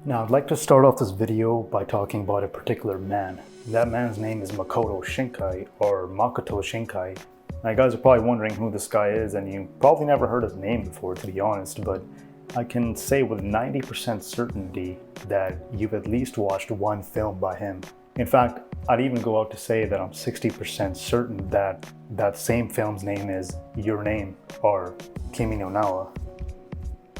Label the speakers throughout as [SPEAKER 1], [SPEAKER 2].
[SPEAKER 1] Now, I'd like to start off this video by talking about a particular man. That man's name is Makoto Shinkai, or Makoto Shinkai. Now, you guys are probably wondering who this guy is, and you probably never heard his name before, to be honest, but I can say with 90% certainty that you've at least watched one film by him. In fact, I'd even go out to say that I'm 60% certain that that same film's name is Your Name, or Kimi no Nawa.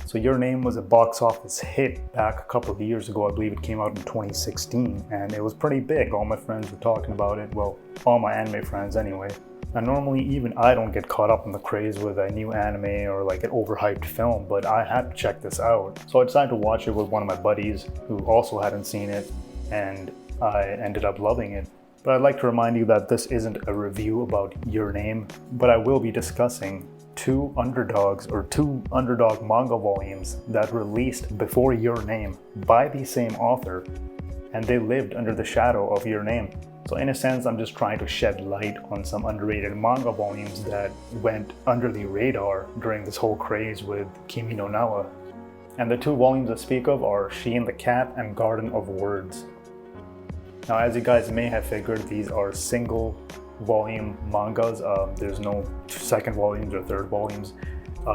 [SPEAKER 1] So Your Name was a box office hit back a couple of years ago. I believe it came out in 2016, and it was pretty big. All my friends were talking about it. Well, all my anime friends anyway. And normally even I don't get caught up in the craze with a new anime or like an overhyped film, but I had to check this out. So I decided to watch it with one of my buddies who also hadn't seen it, and I ended up loving it. But I'd like to remind you that this isn't a review about Your Name, but I will be discussing two underdog manga volumes that released before Your Name by the same author, and they lived under the shadow of Your Name. So in a sense, I'm just trying to shed light on some underrated manga volumes that went under the radar during this whole craze with Kimi no Nawa. And the two volumes I speak of are She and the Cat and Garden of Words. Now, as you guys may have figured, these are single volume mangas. There's no second volumes or third volumes.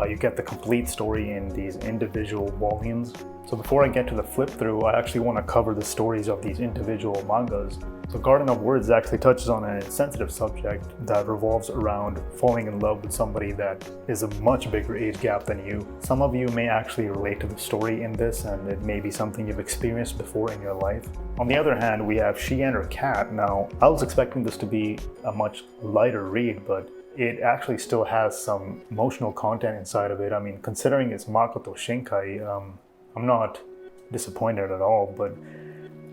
[SPEAKER 1] You get the complete story in these individual volumes. So before I get to the flip through, I actually want to cover the stories of these individual mangas. So Garden of Words actually touches on a sensitive subject that revolves around falling in love with somebody that is a much bigger age gap than you. Some of you may actually relate to the story in this, and it may be something you've experienced before in your life. On the other hand, we have She and Her Cat. Now, I was expecting this to be a much lighter read, but it actually still has some emotional content inside of it. I mean, considering it's Makoto Shinkai, I'm not disappointed at all, but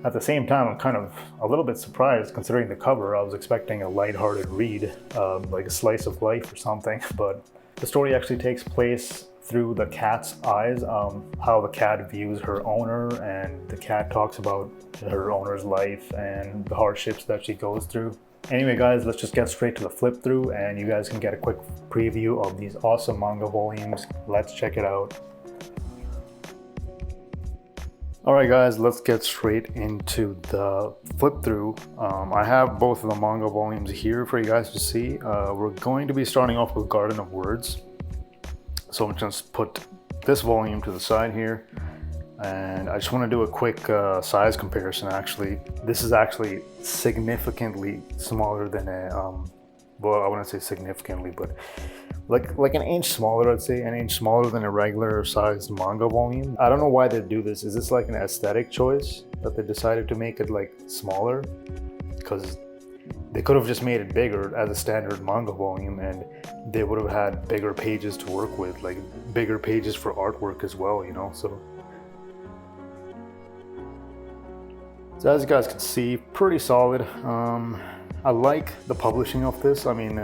[SPEAKER 1] at the same time, I'm kind of a little bit surprised considering the cover. I was expecting a lighthearted read, like a slice of life or something, but the story actually takes place through the cat's eyes, how the cat views her owner, and the cat talks about her owner's life and the hardships that she goes through. Anyway guys, let's just get straight to the flip through and you guys can get a quick preview of these awesome manga volumes. Let's check it out. Alright guys, let's get straight into the flip through. I have both of the manga volumes here for you guys to see. We're going to be starting off with Garden of Words. So I'm just put this volume to the side here. And I just want to do a quick size comparison actually. This is actually significantly smaller than a, well, I wouldn't say significantly, but like an inch smaller, I'd say, an inch smaller than a regular sized manga volume. I don't know why they do this. Is this like an aesthetic choice that they decided to make it like smaller? Because they could have just made it bigger as a standard manga volume and they would have had bigger pages to work with, like bigger pages for artwork as well, you know? So as you guys can see, pretty solid. I like the publishing of this. I mean,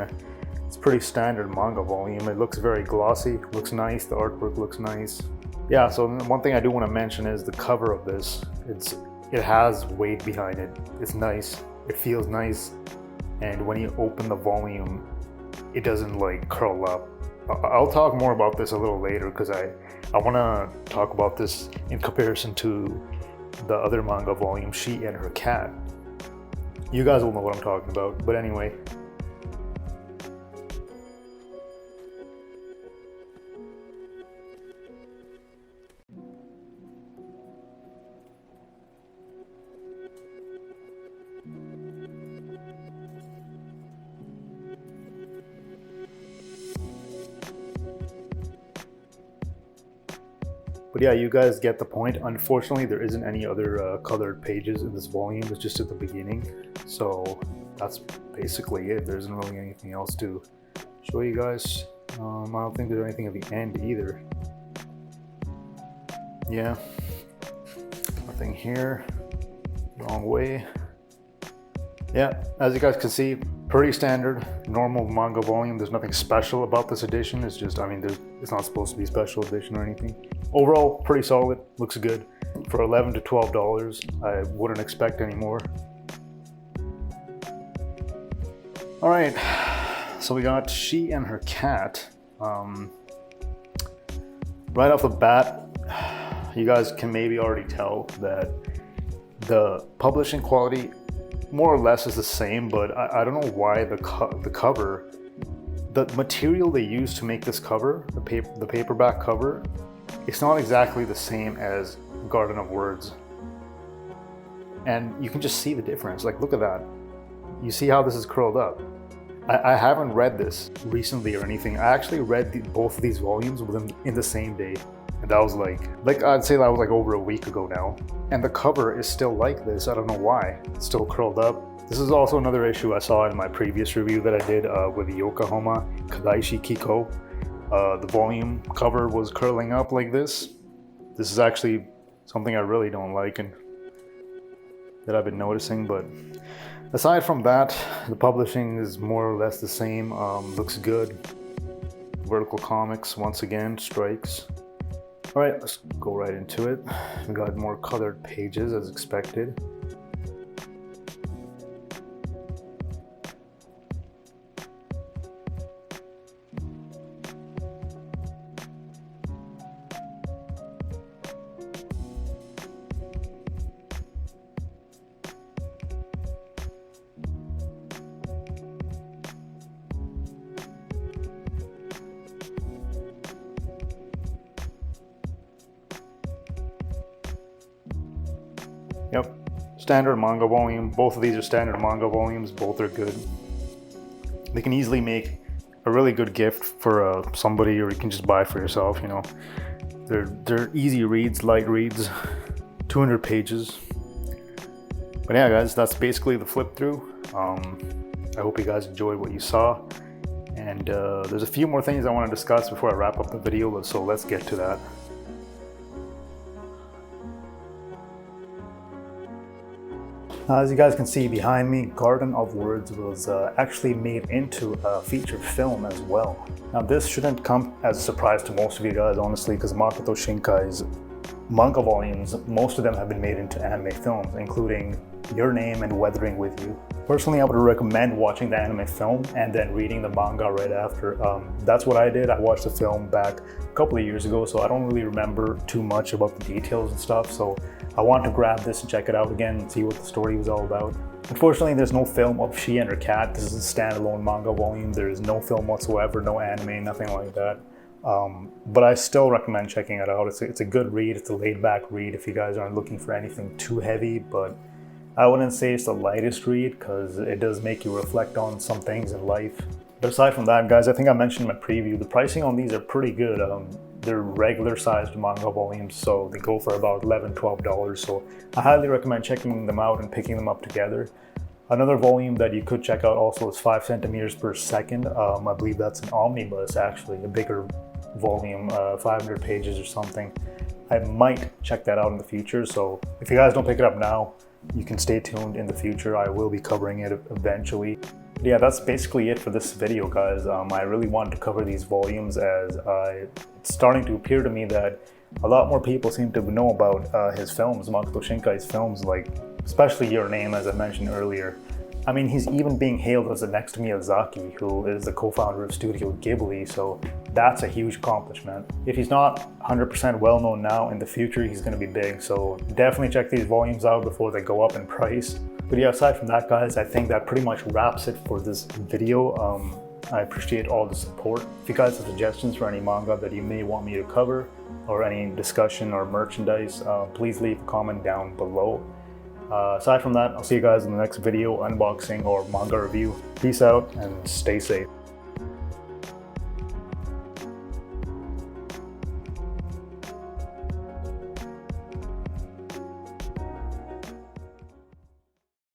[SPEAKER 1] it's pretty standard manga volume. It looks very glossy, looks nice, the artwork looks nice. Yeah, so one thing I do want to mention is the cover of this. It has weight behind it. It's nice, it feels nice, and when you open the volume, it doesn't like curl up. I'll talk more about this a little later because I want to talk about this in comparison to the other manga volume, She and Her Cat. You guys will know what I'm talking about, but anyway. But yeah, you guys get the point. Unfortunately, there isn't any other colored pages in this volume. It's just at the beginning. So that's basically it. There isn't really anything else to show you guys. I don't think there's anything at the end either. Yeah, nothing here. Wrong way. Yeah, as you guys can see, pretty standard, normal manga volume. There's nothing special about this edition. It's just, I mean, it's not supposed to be special edition or anything. Overall, pretty solid, looks good. For $11 to $12, I wouldn't expect any more. All right, so we got She and Her Cat. Right off the bat, you guys can maybe already tell that the publishing quality more or less is the same, but I don't know why the cover, the material they used to make this cover, the paperback cover, it's not exactly the same as Garden of Words. And you can just see the difference. Like, look at that. You see how this is curled up. I haven't read this recently or anything. I actually read both of these volumes in the same day. And that was like I'd say that was like over a week ago now. And the cover is still like this. I don't know why. It's still curled up. This is also another issue I saw in my previous review that I did with the Yokohama Kadaishi Kiko. The volume cover was curling up like this. This is actually something I really don't like and that I've been noticing, but aside from that, the publishing is more or less the same. Looks good. Vertical Comics, once again, strikes. All right, let's go right into it. We got more colored pages as expected. Yep, standard manga volume. Both of these are standard manga volumes. Both are good. They can easily make a really good gift for somebody, or you can just buy for yourself. You know, they're easy reads, light reads. 200 pages. But yeah, guys, that's basically the flip through. I hope you guys enjoyed what you saw. And there's a few more things I want to discuss before I wrap up the video. So let's get to that. As you guys can see behind me, Garden of Words was actually made into a feature film as well. Now this shouldn't come as a surprise to most of you guys, honestly, because Makoto Shinkai's manga volumes, most of them have been made into anime films, including Your Name and Weathering With You. Personally, I would recommend watching the anime film and then reading the manga right after. That's what I did. I watched the film back a couple of years ago, so I don't really remember too much about the details and stuff. So I want to grab this and check it out again and see what the story was all about. Unfortunately, there's no film of she and her cat. This is a standalone manga volume. There is no film whatsoever, no anime, nothing like that. But I still recommend checking it out. It's a good read. It's a laid back read if you guys aren't looking for anything too heavy, but I wouldn't say it's the lightest read because it does make you reflect on some things in life. But aside from that, guys, I think I mentioned in my preview, the pricing on these are pretty good. They're regular sized manga volumes, so they go for about $11, $12. So I highly recommend checking them out and picking them up together. Another volume that you could check out also is 5 centimeters per second. I believe that's an omnibus, actually, a bigger volume, 500 pages or something. I might check that out in the future. So if you guys don't pick it up now, you can stay tuned in the future. I will be covering it eventually. Yeah, that's basically it for this video, guys. I really wanted to cover these volumes as it's starting to appear to me that a lot more people seem to know about his films, Makoto Shinkai's films, like especially Your Name, as I mentioned earlier. I mean, he's even being hailed as the next Miyazaki, who is the co-founder of Studio Ghibli, so that's a huge accomplishment. If he's not 100% well-known now, in the future he's going to be big, so definitely check these volumes out before they go up in price. But yeah, aside from that, guys, I think that pretty much wraps it for this video. I appreciate all the support. If you guys have suggestions for any manga that you may want me to cover, or any discussion or merchandise, please leave a comment down below. Aside from that, I'll see you guys in the next video, unboxing or manga review. Peace out and stay safe.